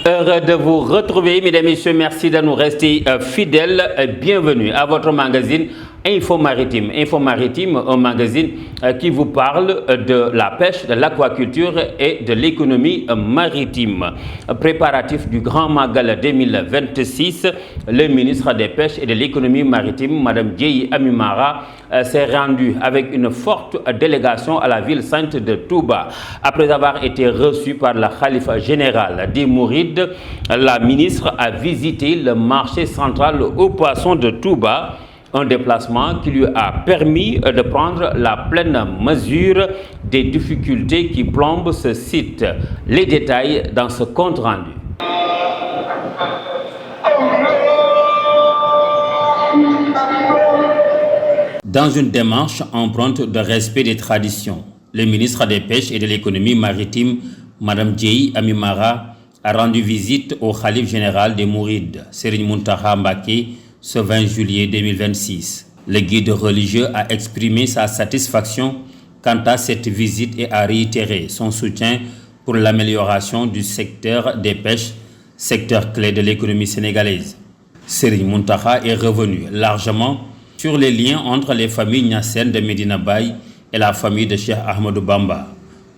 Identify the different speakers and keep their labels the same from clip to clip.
Speaker 1: Heureux de vous retrouver, mesdames et messieurs. Merci de nous rester fidèles. Bienvenue à votre magazine Info Maritime. Info Maritime, un magazine qui vous parle de la pêche, de l'aquaculture et de l'économie maritime. Préparatif du Grand Magal 2026, le ministre des Pêches et de l'économie maritime, Mme Djeyi Amy Mara, s'est rendu avec une forte délégation à la ville sainte de Touba. Après avoir été reçue par la khalife général des Mourides, la ministre a visité le marché central aux poissons de Touba, un déplacement qui lui a permis de prendre la pleine mesure des difficultés qui plombent ce site. Les détails dans ce compte rendu. Dans une démarche empreinte de respect des traditions, le ministre des Pêches et de l'économie maritime, Mme Djeyi Amy Mara, a rendu visite au khalife général des Mourides, Serigne Mountakha Mbacké, ce 20 juillet 2026. Le guide religieux a exprimé sa satisfaction quant à cette visite et a réitéré son soutien pour l'amélioration du secteur des pêches, secteur clé de l'économie sénégalaise. Serigne Mountakha est revenu largement sur les liens entre les familles Niassène de Medina Baye et la famille de Cheikh Ahmadou Bamba.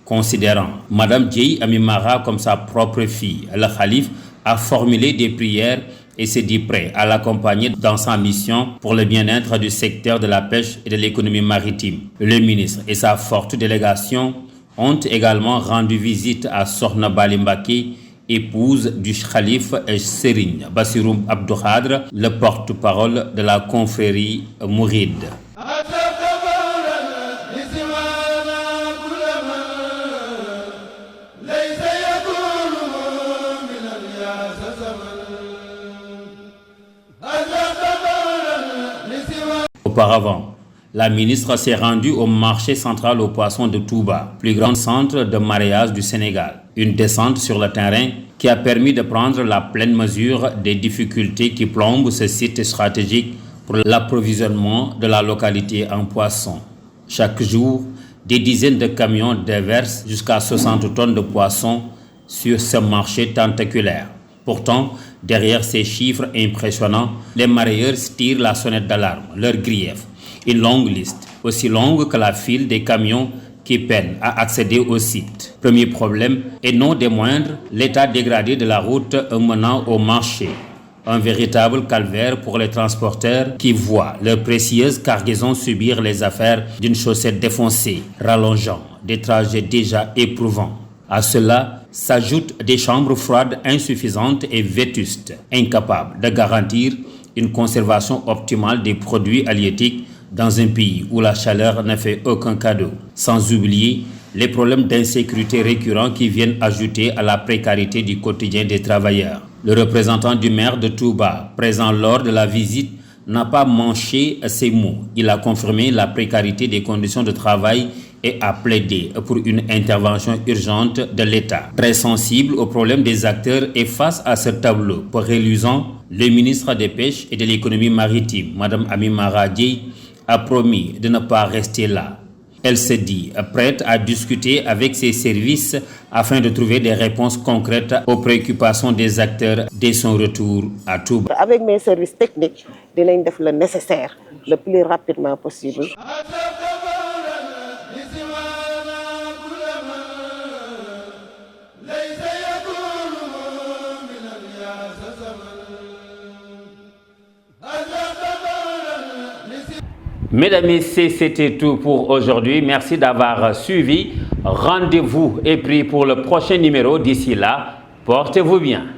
Speaker 1: Considérant Mme Djeyi Amy Mara comme sa propre fille, le khalife a formulé des prières et s'est dit prêt à l'accompagner dans sa mission pour le bien-être du secteur de la pêche et de l'économie maritime. Le ministre et sa forte délégation ont également rendu visite à Sokhna Bali Mbacké, épouse du khalife Serigne Bassirou Abdou Khadre, le porte-parole de la confrérie mouride. Auparavant, la ministre s'est rendue au marché central aux poissons de Touba, plus grand centre de mareyage du Sénégal. Une descente sur le terrain qui a permis de prendre la pleine mesure des difficultés qui plombent ce site stratégique pour l'approvisionnement de la localité en poissons. Chaque jour, des dizaines de camions déversent jusqu'à 60 tonnes de poissons sur ce marché tentaculaire. Pourtant, derrière ces chiffres impressionnants, les mareyeurs tirent la sonnette d'alarme, leur grief. Une longue liste, aussi longue que la file des camions qui peinent à accéder au site. Premier problème, et non des moindres, l'état dégradé de la route menant au marché. Un véritable calvaire pour les transporteurs qui voient leur précieuse cargaison subir les affaires d'une chaussette défoncée, rallongeant des trajets déjà éprouvants. À cela s'ajoutent des chambres froides insuffisantes et vétustes, incapables de garantir une conservation optimale des produits halieutiques dans un pays où la chaleur ne fait aucun cadeau. Sans oublier les problèmes d'insécurité récurrents qui viennent ajouter à la précarité du quotidien des travailleurs. Le représentant du maire de Touba, présent lors de la visite, n'a pas manché ses mots. Il a confirmé la précarité des conditions de travail et a plaidé pour une intervention urgente de l'État. Très sensible aux problèmes des acteurs et face à ce tableau peu reluisant, le ministre des Pêches et de l'économie maritime, Mme Amy Mara, a promis de ne pas rester là. Elle se dit prête à discuter avec ses services afin de trouver des réponses concrètes aux préoccupations des acteurs dès son retour à Touba.
Speaker 2: Avec mes services techniques, dinañ def le nécessaire le plus rapidement possible.
Speaker 1: Mesdames et messieurs, c'était tout pour aujourd'hui. Merci d'avoir suivi. Rendez-vous est pris pour le prochain numéro. D'ici là, portez-vous bien.